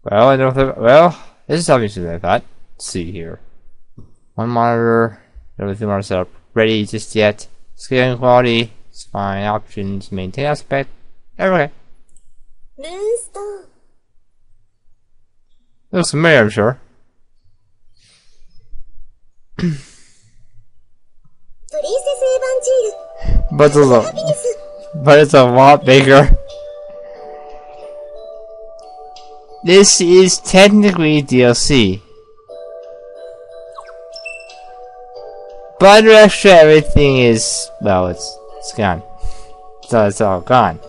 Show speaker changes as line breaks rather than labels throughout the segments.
Well, I don't think. Well, this is obviously what I thought. Let's see here. One monitor. Everything more set up. Ready just yet. Scaling quality. It's fine. Options. Maintain aspect. Okay. Looks familiar, I'm sure. But it's a lot bigger. This is technically DLC. But the rest of everything is, well, it's gone. So it's all gone.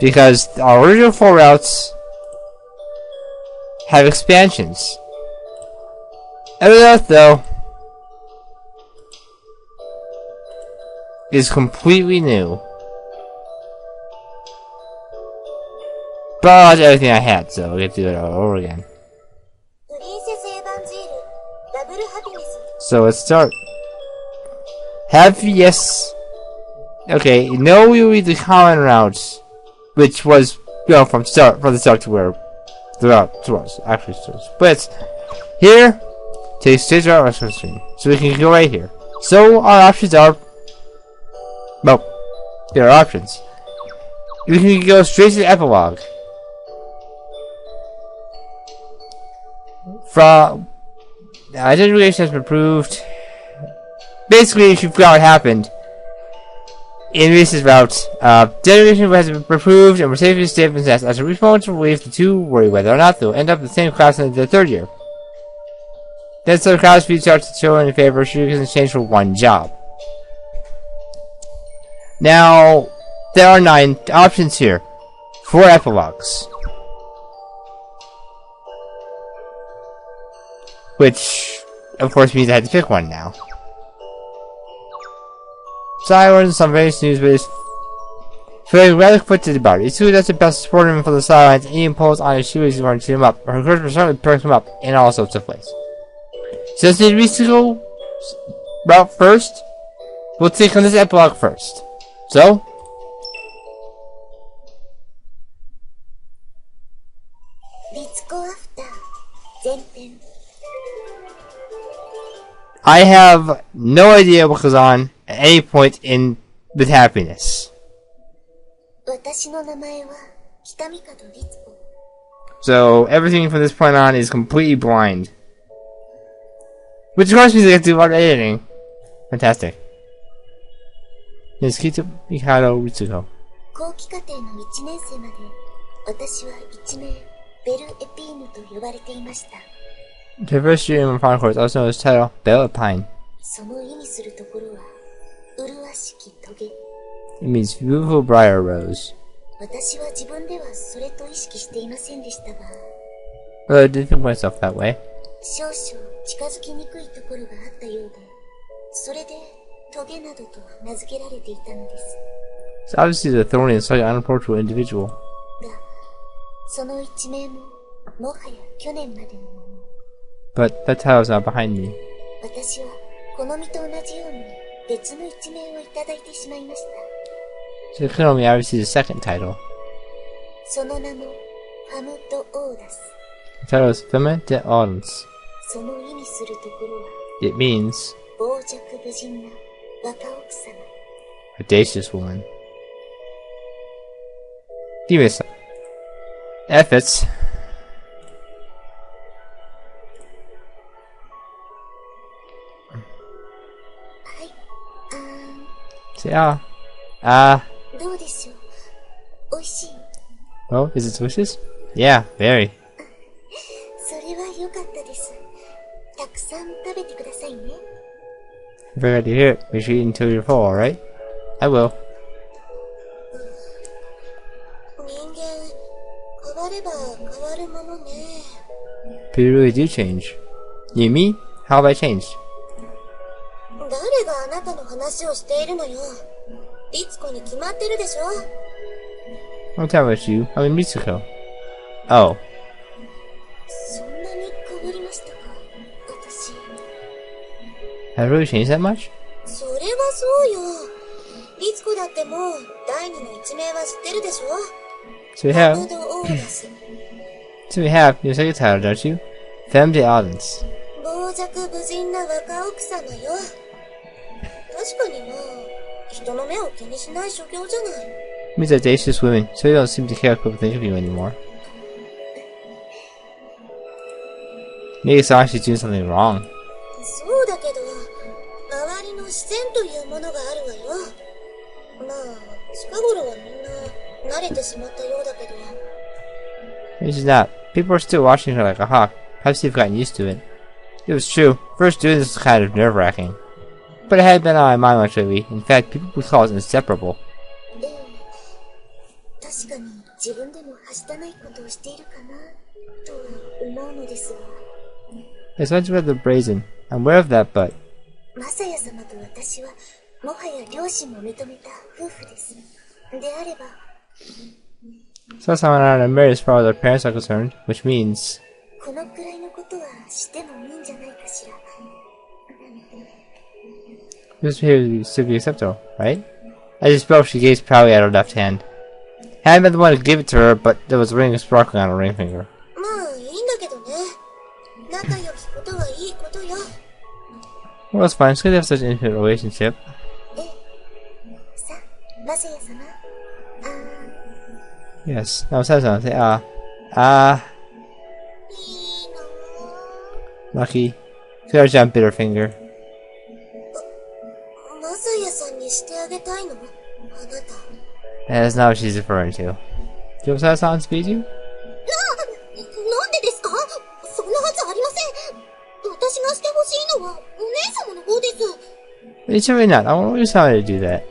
Because our original 4 routes have expansions. Every route, though, is completely new. But I lost everything I had, so we have to do it all over again. So let's start. Yes. Okay, no, we read the common routes, which was, you know, from the start to where the route was actually starts. But here, take stage route restaurant stream, so we can go right here. So our options are, well, there are options. We can go straight to the epilogue. From identification has been proved. Basically, if you forgot what happened in recent routes, generation has been approved and we're safely stable possessed. As a response relief, the two worry whether or not they'll end up in the same class in the 3rd year. Then some class speed starts to show in favor of shooting in exchange for 1 job. Now, there are 9 options here for epilogues. Which, of course, means I had to pick one now. So I learned some various news, but it's feeling rather conflicted about it. Ritsuko does the best to support him for the sidelines, and he imposed on his shoes going to shoot him up. Her encouragement certainly perks him up in all sorts of ways. So did Ritsuko route first? We'll take on this epilogue first. So, I have no idea what goes on at any point in with happiness. So everything from this point on is completely blind. Which of course means I get to do a lot of editing. Fantastic. Miskito Mikado Ritsuko. The first year in my final course, also known as title Bell Pine. It means beautiful briar rose. Well, I didn't think myself that way. So obviously the thorny and slightly unapproachable individual. But that title's not behind me. So Konomi obviously the second title. The title is Femme de Audience. It means audacious woman. Give me a sec. Efforts. Yeah. Well, is it delicious? Yeah, very. Very glad to hear it. Make sure you eat until you're full, alright? I will. People really do change. You mean? How have I changed? I'm talking about you. I mean Ritsuko. Oh. Have I really changed that much? So we have your second title, don't you? Femme de Ardence. Means audacious women, so you don't seem to care what people think of you anymore. Maybe it's actually doing something wrong. Maybe she's not. People are still watching her like a hawk. Perhaps they've gotten used to it. It was true. First doing this was kind of nerve-wracking. But it had been on my mind much lately. In fact, people would call us inseparable. It's much rather brazen. I'm aware of that, but... So someone out of married as far as their parents are concerned, which means... This behavior should be acceptable, right? I just spoke she gazed proudly at her left hand. I hadn't been the one to give it to her, but there was a ring sparkling on her ring finger. Well, it's fine. It's good to have such an intimate relationship. Yes. Now say something. Say Lucky. Could have bit her finger. That is not what she's referring to. Do you have someone speed you? It's really not. I want you to do that.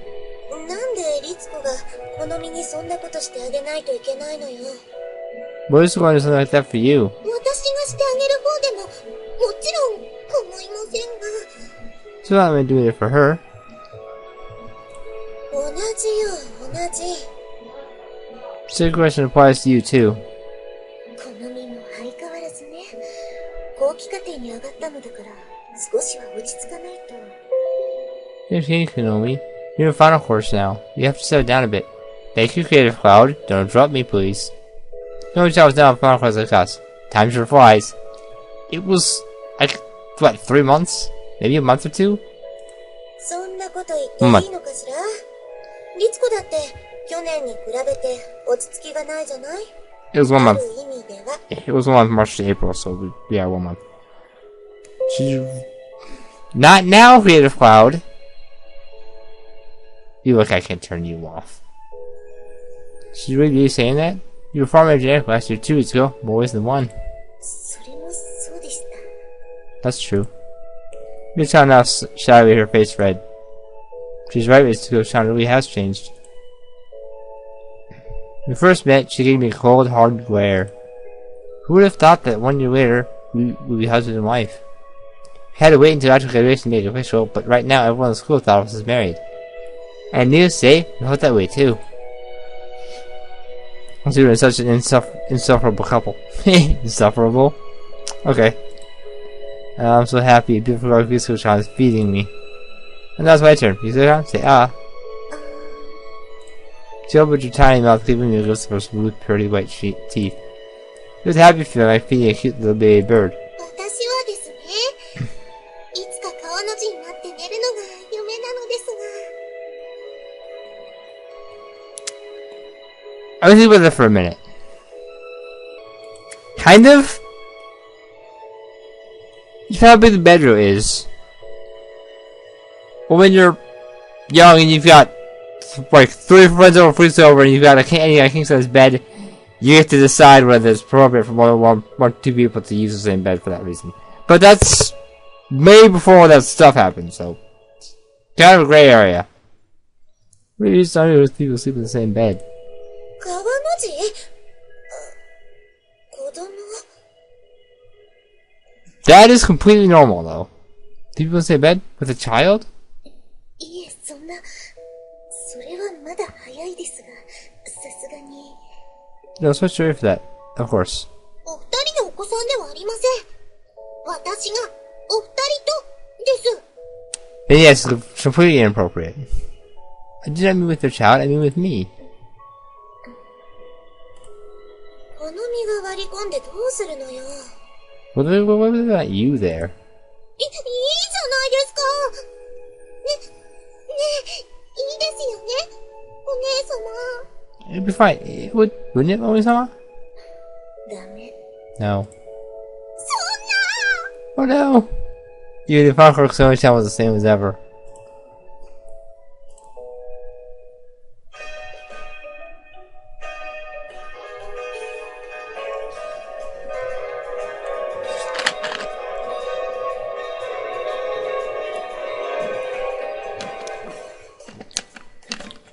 What is going to do something like that for you? So I'm doing it for her. Same question applies to you too. Konomi, you're in final course now. You have to settle down a bit. Thank you, Creative Cloud. Don't interrupt me, please. No job was now in final course like us. Time to flies. It was like what, 3 months? Maybe a month or two? A month. It was 1 month. It was 1 month, March to April, so yeah, 1 month. Not now, Creative Cloud. You look, I can turn you off. Should you really be saying that? You were far more generic last year 2 weeks ago, more ways than one. That's true. Miss Chan now shyly, her face red. She's right, Ritsuko. Chan really has changed. When we first met, she gave me a cold, hard glare. Who would have thought that 1 year later, we would be husband and wife? We had to wait until after graduation to make it official, but right now everyone in school thought of us as married. And needless to say, we felt that way too. Considering such an insufferable couple. Insufferable? Okay. I'm so happy. Beautiful Ritsuko-chan is feeding me. And that's my turn. Ritsuko-chan, say ah. She opened your tiny mouth, giving me a glimpse of her smooth, pretty white teeth. It was a happy feeling like feeding a cute little baby bird. I was thinking about that for a minute. Kind of? You know how big the bedroom is. Well, when you're young and you've got like 3 friends over, 3 over, and you've got a king size bed, you have to decide whether it's appropriate for more than 1 or 2 people to use the same bed for that reason. But that's way before all that stuff happened, so kind of a gray area. What are you starting with people sleep in the same bed? That is completely normal, though. Do people stay in bed with a child? No, so sorry for that. Of course. Then yes, it's completely inappropriate. I did not mean with their child, I mean with me. What about you there? It'd be fine. Wouldn't it, Omi-sama? No. Oh no! You, the Fireworks Omi-sama was the same as ever.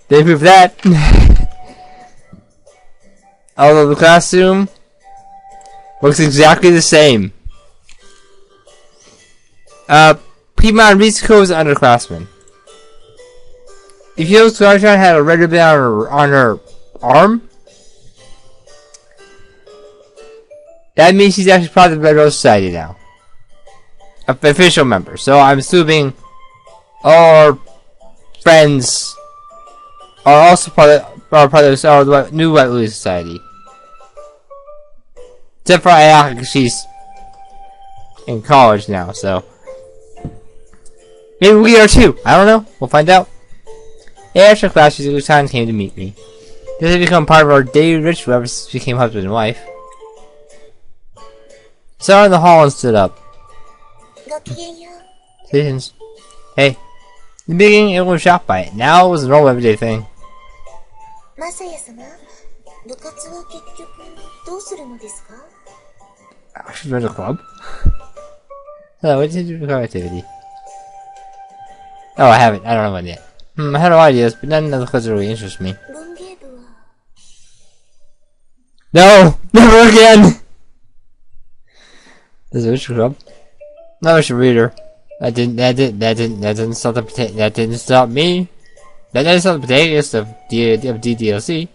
They proved that. Although the classroom looks exactly the same. Pima and Ritsuko is an underclassman. If you notice, Clarkson had a red ribbon on her arm. That means she's actually part of the Red Rose Society now. An official member. So I'm assuming all our friends are also part of the new White Lily Society. Except for Ayaka, because she's in college now, so maybe we are too. I don't know. We'll find out. After class, Ritsuko-chan came to meet me. This has become part of our daily ritual ever since we became husband and wife. Sat in the hall and stood up. Citizens. Hey. In the beginning, everyone was shocked by it. Now it was a normal everyday thing. I should join the club. Hello, what did you do for activity? Oh, I haven't. I don't know one yet. I had no ideas, but none of the clubs really interest me. No! Never again! There's a ritual club. No, I should read her. That didn't stop me. That didn't stop the protagonist of DDLC.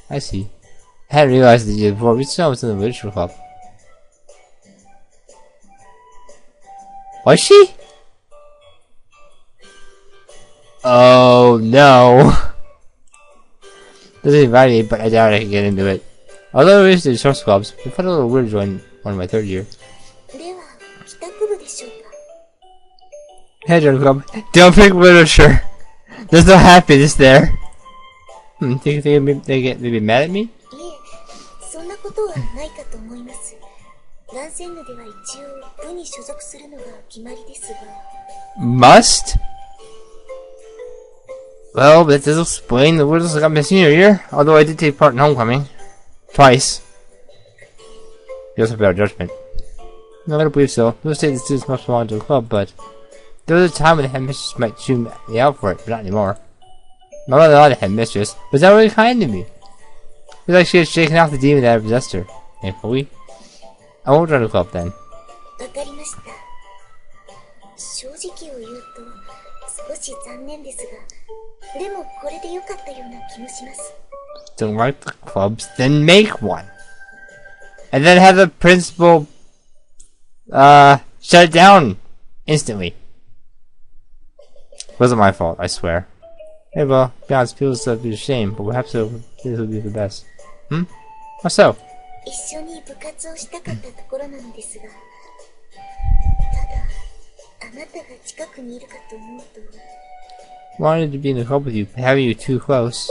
I see. I hadn't realized that you before. Ritsuko was in the ritual club. Was she? Oh no. Doesn't invite me, but I doubt I can get into it. Although we used to do source clubs, we felt a little weird to join one in my third year. Hey, join club. Don't pick literature. There's no happiness there. Think you think they'd be mad at me? Must? Well, that does explain the words I got my senior year, although I did take part in homecoming. Twice. You also have better judgment. No, I don't believe so. Those say the students must belong to a club, but there was a time when the headmistress might chew me out for it, but not anymore. My mother liked the headmistress, but was not really kind to me. It was like she had shaken off the demon that had possessed her. Thankfully. I won't join the club then. Don't like the clubs, then make one. And then have the principal shut it down instantly. Wasn't my fault, I swear. Hey, well, to be honest, feels to be a shame, but perhaps this will be the best. How so? Wanted to be in the club with you, but having you too close.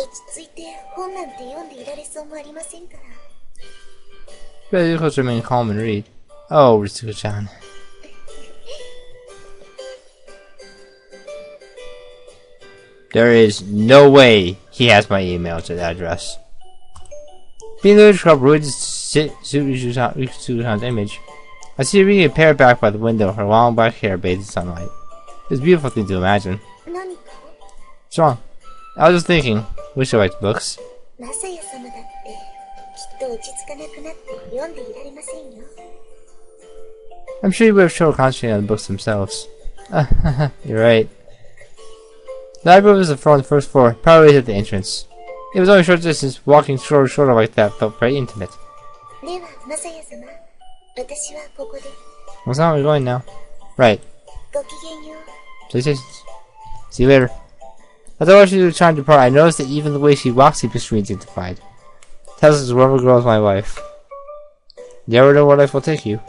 Better you close remain calm and read. Oh, Ritsuko-chan. There is no way he has my email address. Being the club really just suit Ritsuko-chan's image. I see her reading a paperback by the window, her long black hair bathed in sunlight. It's a beautiful thing to imagine. What's wrong? I was just thinking. Wish I liked books. I'm sure you would have trouble concentrating on the books themselves. You're right. The library was on the first floor, probably at the entrance. It was only a short distance. Walking shorter like that felt very intimate. What's not we're going now? Right. Salutations. See you later. As I watched you trying to depart, I noticed that even the way she walks seems extremely dignified. Tells us whoever girl is my wife. You never know where life will take you.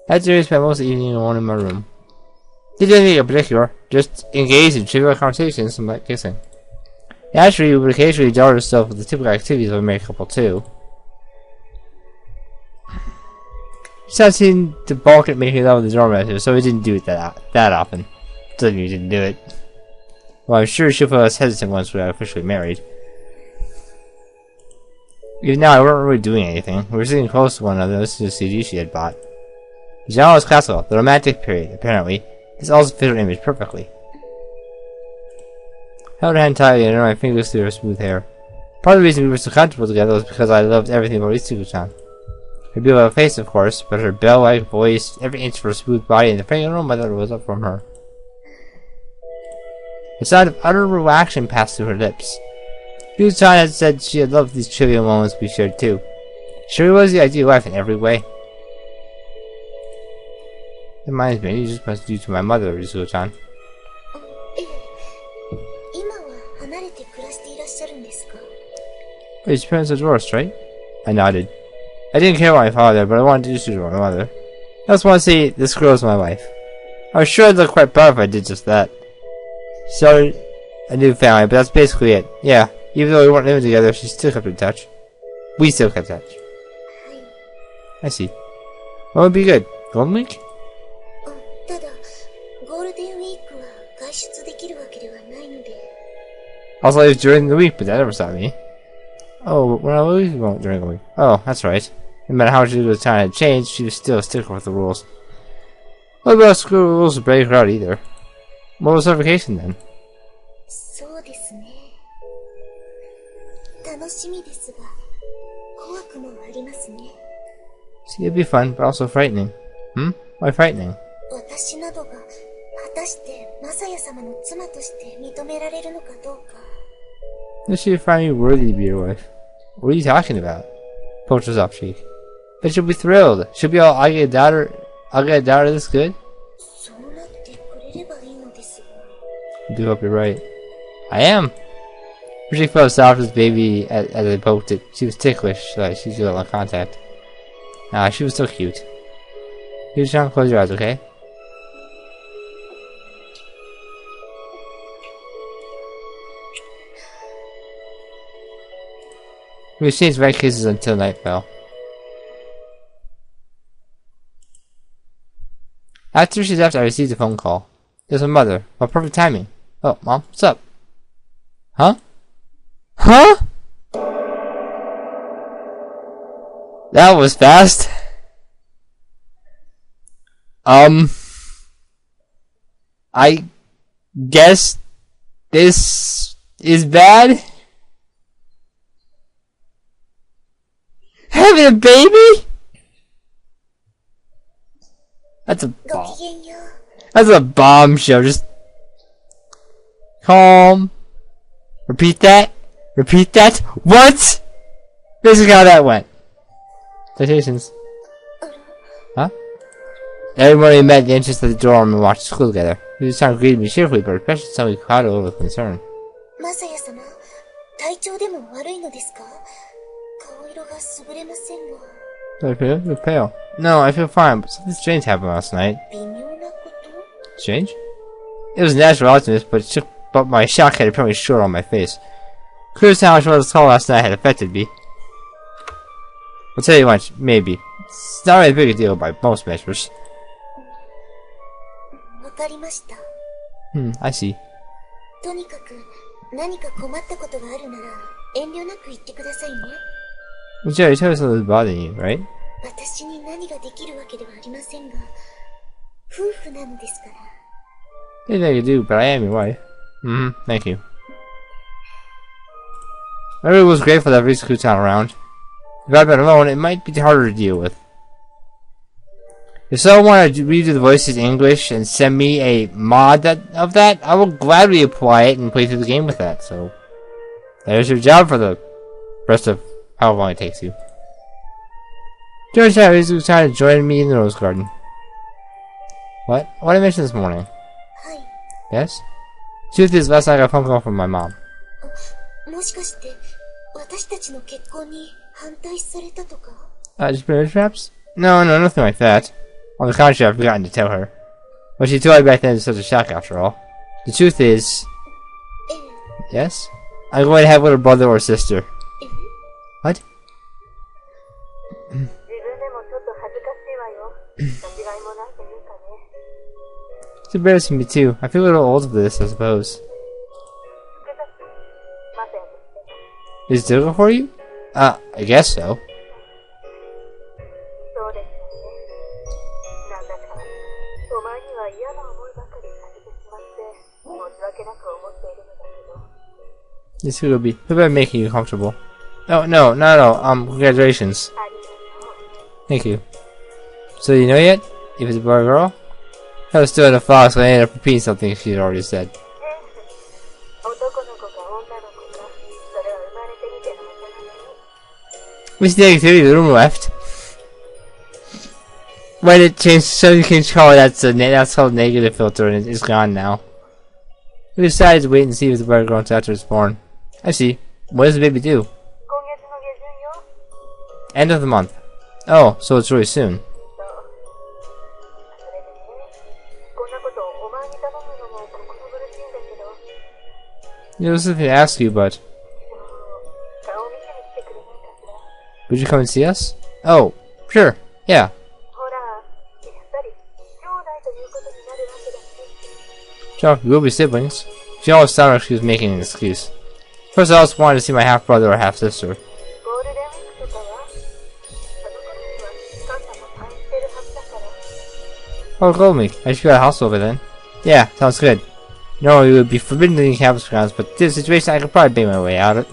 That day I spent most of the evening alone in my room. Didn't do anything in particular, just engaged in trivial conversations and like kissing. Naturally, we would occasionally indulge ourselves with the typical activities of a married couple too. She seemed to balk at making love with the doormat, so we didn't do it that often. Doesn't mean we didn't do it. Well, I'm sure she'll feel less hesitant once we are officially married. Even now, I weren't really doing anything. We were sitting close to one another listening to the CD she had bought. The genre was classical, the romantic period, apparently. This also fit her image perfectly. I held her hand tightly and ran my fingers through her smooth hair. Part of the reason we were so comfortable together was because I loved everything about Ritsuko-chan. Her beautiful face, of course, but her bell-like voice, every inch of her smooth body, and the fragrant aroma that was up from her. A sound of utter relaxation passed through her lips. Ritsuko-chan had said she had loved these trivial moments we shared too. She really was the ideal wife in every way. It reminds me, you just must do to my mother, Ritsuko-chan. Wait, his parents are divorced, right? I nodded. I didn't care about my father, but I wanted to do so to my mother. I just want to say, this girl is my wife. I was sure I'd look quite proud if I did just that. Started a new family, but that's basically it. Yeah, even though we weren't living together, she still kept in touch. We still kept in touch. I see. What would be good? Golden Week? Also, it was during the week, but that never stopped me. Oh, when I was during the week. Oh, that's right. No matter how much the time had changed, she was still a sticker with the rules. What about school rules to break her out either? What was her vacation then? So it'd be fun, but also frightening. Hmm? Why frightening? Does she find me worthy to be your wife? What are you talking about? Poked her soft cheek. But she'll be thrilled. She'll be all, I'll get a daughter this good? I do hope you're right. I am. Her cheek felt soft as baby as I poked it. She was ticklish, like she felt on contact. She was so cute. You just trying to close your eyes, okay? We exchanged red kisses until night fell. After she left, I received a phone call. It was my mother. Oh, perfect timing. Oh, Mom, what's up? Huh? Huh? That was fast. I guess this is bad? Having a baby? That's a bomb. That's a bombshell. Just calm. Repeat that. Repeat that. What? This is how that went. Citations. Huh? Everybody met at the entrance of the dorm and watched school together. This time greeted me cheerfully, but especially suddenly clouded over with concern. Do I feel? You're pale. No, I feel fine, but something strange happened last night. Strange? It was natural optimist, but my shock had apparently short on my face. Clear as how much what call last night had affected me. I'll tell you much, maybe. It's not really a big deal by most measures. I see. Well, Jerry, tell us something's bothering you, right? Anything I can do, but I am your wife. Thank you. I really was grateful that Ritsuko's not around. If I'd been alone, it might be harder to deal with. If someone wanted to redo the voices in English and send me a mod of that, I will gladly apply it and play through the game with that, so... There's your job for the rest of how long it takes you. George had Ritsuko trying to join me in the rose garden. What? What did I mention this morning? Yes? Truth is, last night I got a phone call from my mom. Just marriage perhaps? No, nothing like that. On the contrary, I've forgotten to tell her. What she told me back then is such a shock after all. The truth is... Yes? I'm going to have a little brother or sister. What? It's embarrassing me too. I feel a little old for this, I suppose. Is it difficult for you? I guess so. This will be. Who better making you comfortable? Oh no, not at all. Congratulations. Thank you. So you know yet? If it's a boy or girl? I was still in a fox, so I ended up repeating something she had already said. Miss Negativity, the room left. When it changed, so you can call that's called negative filter, and it's gone now. We decided to wait and see if the bird grows after it's born. I see. What does the baby do? End of the month. Oh, so it's really soon. There was something to ask you, but... Would you come and see us? Oh, sure, yeah. Sure, we will be siblings. She always sounded like she was making an excuse. First, I always wanted to see my half-brother or half-sister. Oh, call me. I should go to the house over then. Yeah, sounds good. No, it would be forbidden to leave campus grounds, but this situation I could probably bang my way out.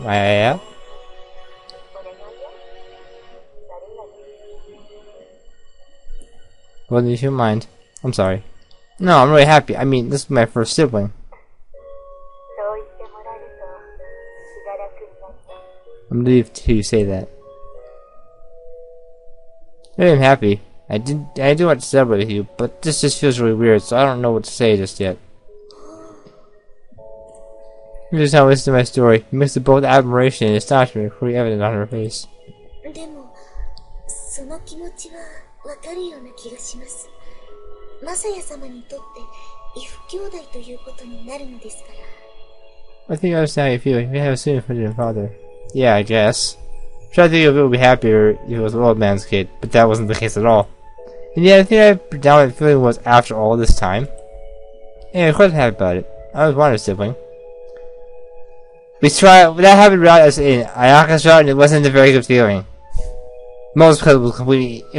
Well, if you mind. I'm sorry. No, I'm really happy. I mean, this is my first sibling. I'm relieved to hear you say that. I'm happy. I do want to celebrate with you, but this just feels really weird, so I don't know what to say just yet. You just now listen to my story. You mixed both admiration and astonishment pretty evident on her face. I think I understand how you feel. You have a sooner for your father. Yeah, I guess. I'm sure I think it would be happier if it was an old man's kid, but that wasn't the case at all. And yeah, I think my predominant feeling was after all this time. Yeah, of course I'm happy about it. I always wanted a sibling. That happened right as in Ayaka's shot, and it wasn't a very good feeling. Most because it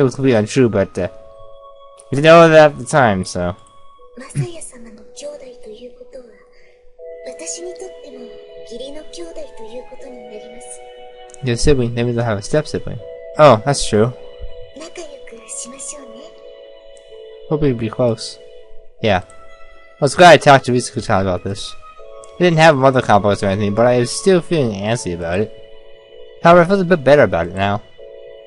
was completely untrue, but we didn't know that at the time, so. Your sibling, that means I'll have a step-sibling. Oh, that's true. Hope we'd be close. Yeah. I was glad I talked to Ritsuko about this. I didn't have a mother complex or anything, but I was still feeling antsy about it. However, I feel a bit better about it now.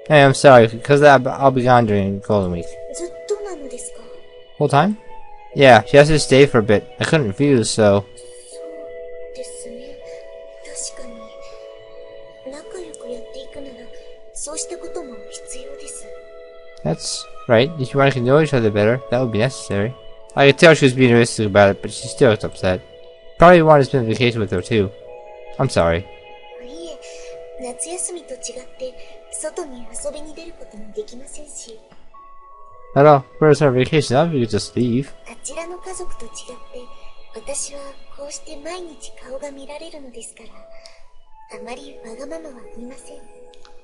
Hey, I'm sorry, because I'll be gone during Golden Week. Whole time? Yeah, she has to stay for a bit. I couldn't refuse, so... That's right. If you want to know each other better, that would be necessary. I could tell she was being realistic about it, but she still looked upset. Probably wanted to spend vacation with her too. I'm sorry. Not all. Where's our vacation? Now we could just leave.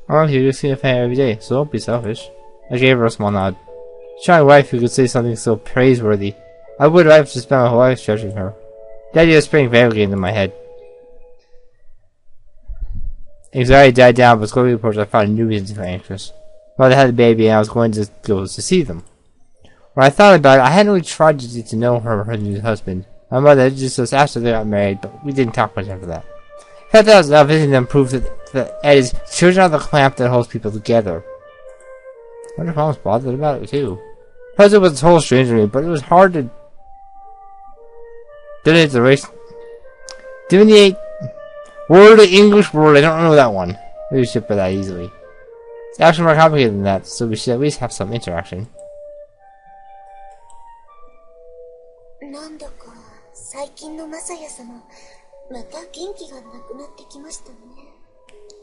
Oh, you're just seeing a fan every day, so don't be selfish. I gave her a small nod. Shy wife who could say something so praiseworthy. I would like to spend my whole life judging her. The idea sprang vaguely into my head. Anxiety died down, but slowly approached I found a new reason to feel anxious. Mother had a baby and I was going to go to see them. When I thought about it, I hadn't really tried to get to know her or her new husband. My mother just was after they got married, but we didn't talk much after that. I felt that I was now visiting them proof that Ed is children are the clamp that holds people together. I wonder if I was bothered about it too. Plus, it was a whole strange to me, but it was hard to delineate the race. Delineate word to English word. I don't know that one. Maybe we should put that easily. It's actually more complicated than that, so we should at least have some interaction.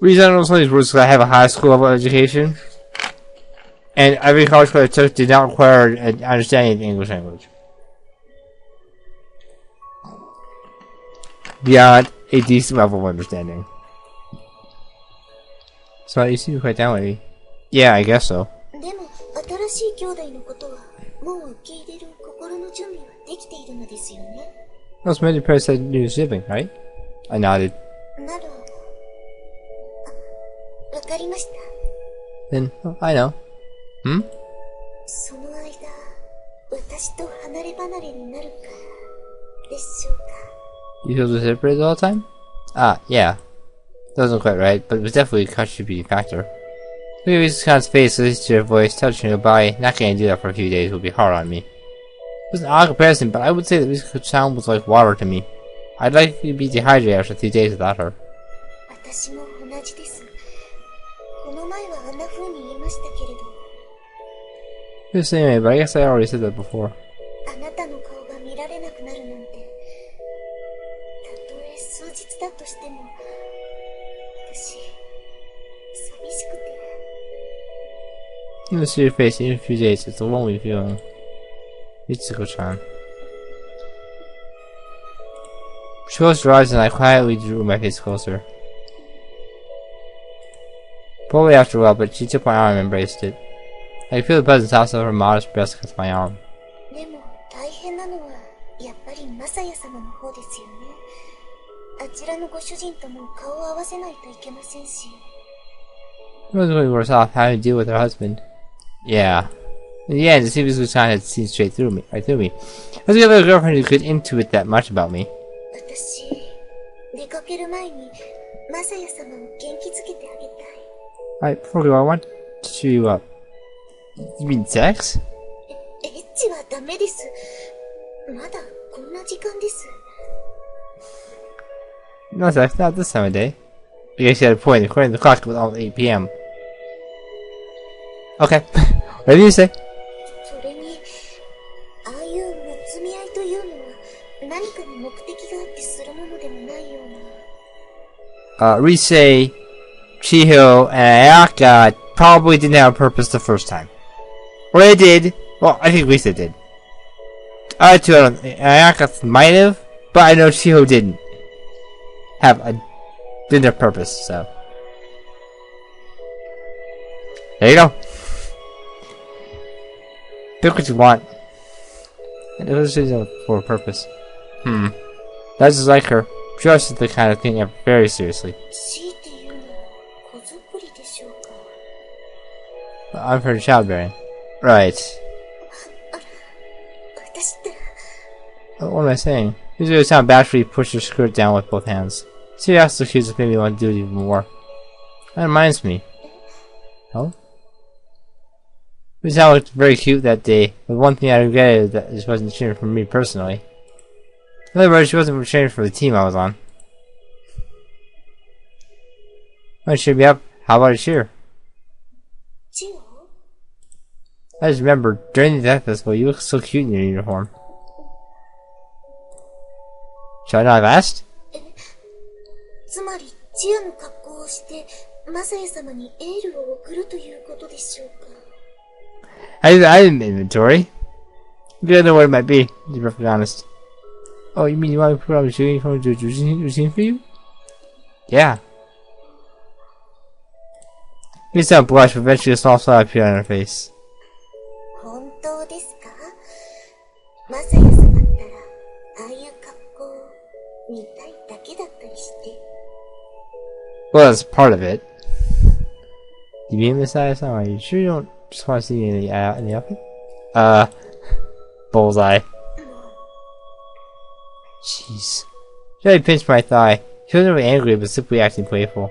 Reason I don't know some of these words because I have a high school level education. And every college course I took did not require an understanding of the English language. Beyond a decent level of understanding. So you seem quite down with me. Yeah, I guess so. That's many parents said new sibling, right? I nodded. Then, oh, I know. Hmm? You feel separated all the time? Ah, yeah. Doesn't quite right, but it was definitely a contributing factor. Look at Ritsuko's face, listen to her voice, touching her body. Not gonna do that for a few days would be hard on me. It was an odd comparison, but I would say that Ritsuko's sound was like water to me. I'd likely be dehydrated after 3 days without her. You're the same way, but I guess I already said that before. You don't see your face in a few days, it's a lonely feeling. Ritsuko-chan. She closed her eyes and I quietly drew my face closer. Probably after a while, but she took my arm and embraced it. I could feel the presence also of her modest breast against my arm. It wasn't really worse off having to deal with her husband. Yeah. In the end, it seems Ritsuko-chan had seen straight through me. I was the other girlfriend who could intuit that much about me. Alright, before we go, I want to you mean sex? No sex, not this time of day. I guess you had a point, according to the clock it was almost 8 PM. Okay, what do you say? Rise, Chiho, and Ayaka probably didn't have a purpose the first time. Or they did. Well, I think Risa did. Ayaka might have, but I know Chiho didn't have a purpose, so. There you go. Pick what you want. And it was for a purpose. That's just like her. She always took the kind of thing very seriously. I'm for childbearing. Right. What am I saying? These really sound bad for you to push your skirt down with both hands. See, that's the cues that made me want to do it even more. That reminds me. Oh? This sound looked very cute that day, but one thing I regretted is that this wasn't cheering for me personally. In other words, she wasn't cheering for the team I was on. Why cheer me up? How about a cheer? I just remember, during the death festival, you look so cute in your uniform. Shall I not ask? I didn't inventory. You don't know what it might be, to be perfectly honest. Oh, you mean you want me to put on the uniform to do a routine for you? Yeah. You sound blush, but eventually a small smile appeared on her face. Well, that's part of it. You mean Messiah-san? Are you sure you don't just want to see me in the outfit? Bullseye. Jeez. She pinched my thigh. She wasn't really angry, but simply acting playful.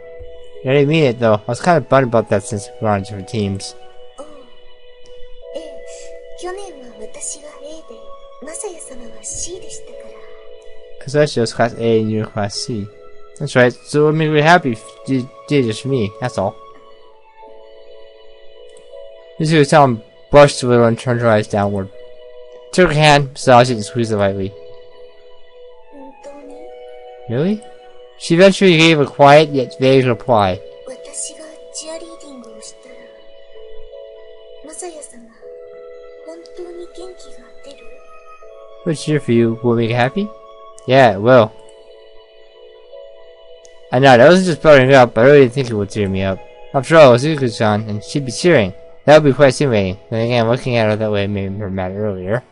I didn't mean it, though. I was kind of bummed about that since we were on different teams. Because I chose class A and you're class C. That's right, so it would make me happy if you did just for me, that's all. Ritsuko saw him blushed a little and turned her eyes downward. Took her hand, massaged it, and squeezed it lightly. Really? She eventually gave a quiet yet vague reply. Would cheer for you, will it make you happy? Yeah, it will. I know, that wasn't just buttering up, I really didn't think it would cheer me up. After all, it was Ritsuko-chan, and she'd be cheering. That would be quite stimulating. Then again, looking at her that way made her mad earlier.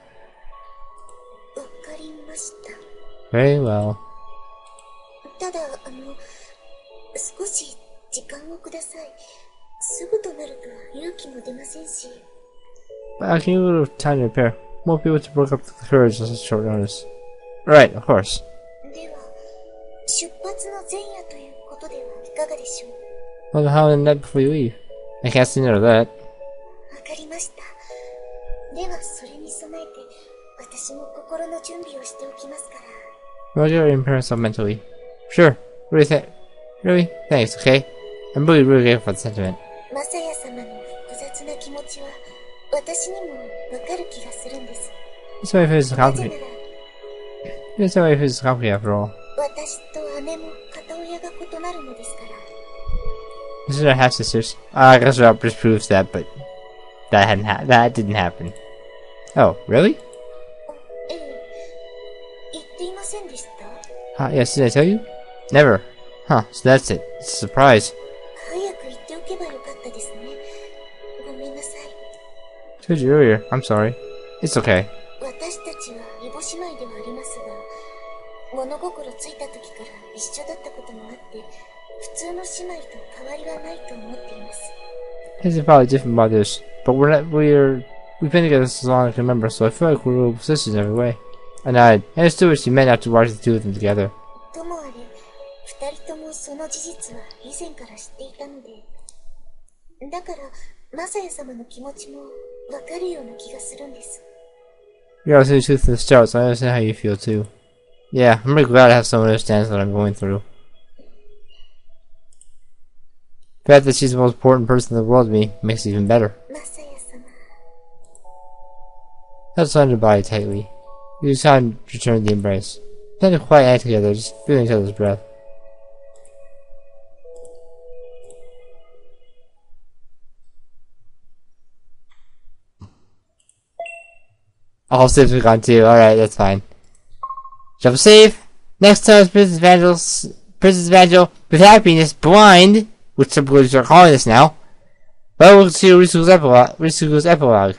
Very well. I'll give you a little time to prepare. Won't be able to break up the courage on such short notice. Right, of course. Well, how the night before you leave? I can't say no to that. Well, you're in parents mentally. Sure. What do you think? Really? Thanks, okay? I'm really grateful for the sentiment. That's why I feel it's complicated. That's why I feel it's complicated after all. This is our half sisters. I guess that just proves that, but that didn't happen. Oh, really? Yes, did I tell you? Never. Huh, so that's it. It's a surprise. Told you earlier. I'm sorry. It's okay. It's probably different about this, but we've been together so long I can remember, so I feel like we're little sisters every way. And I understood what she meant after watching the two of them together. We all see the truth in the start, so I understand how you feel too. Yeah, I'm really glad to have someone who understands what I'm going through. The fact that she's the most important person in the world to me makes it even better. That's under the body tightly. We just had to return the embrace. Not a quiet night together, just feeling each other's breath. All saves are gone too. Alright, that's fine. Jump save. Next time is Princess Evangile with happiness blind, which some believers are calling this now. But we'll see Ritsuko's epilogue.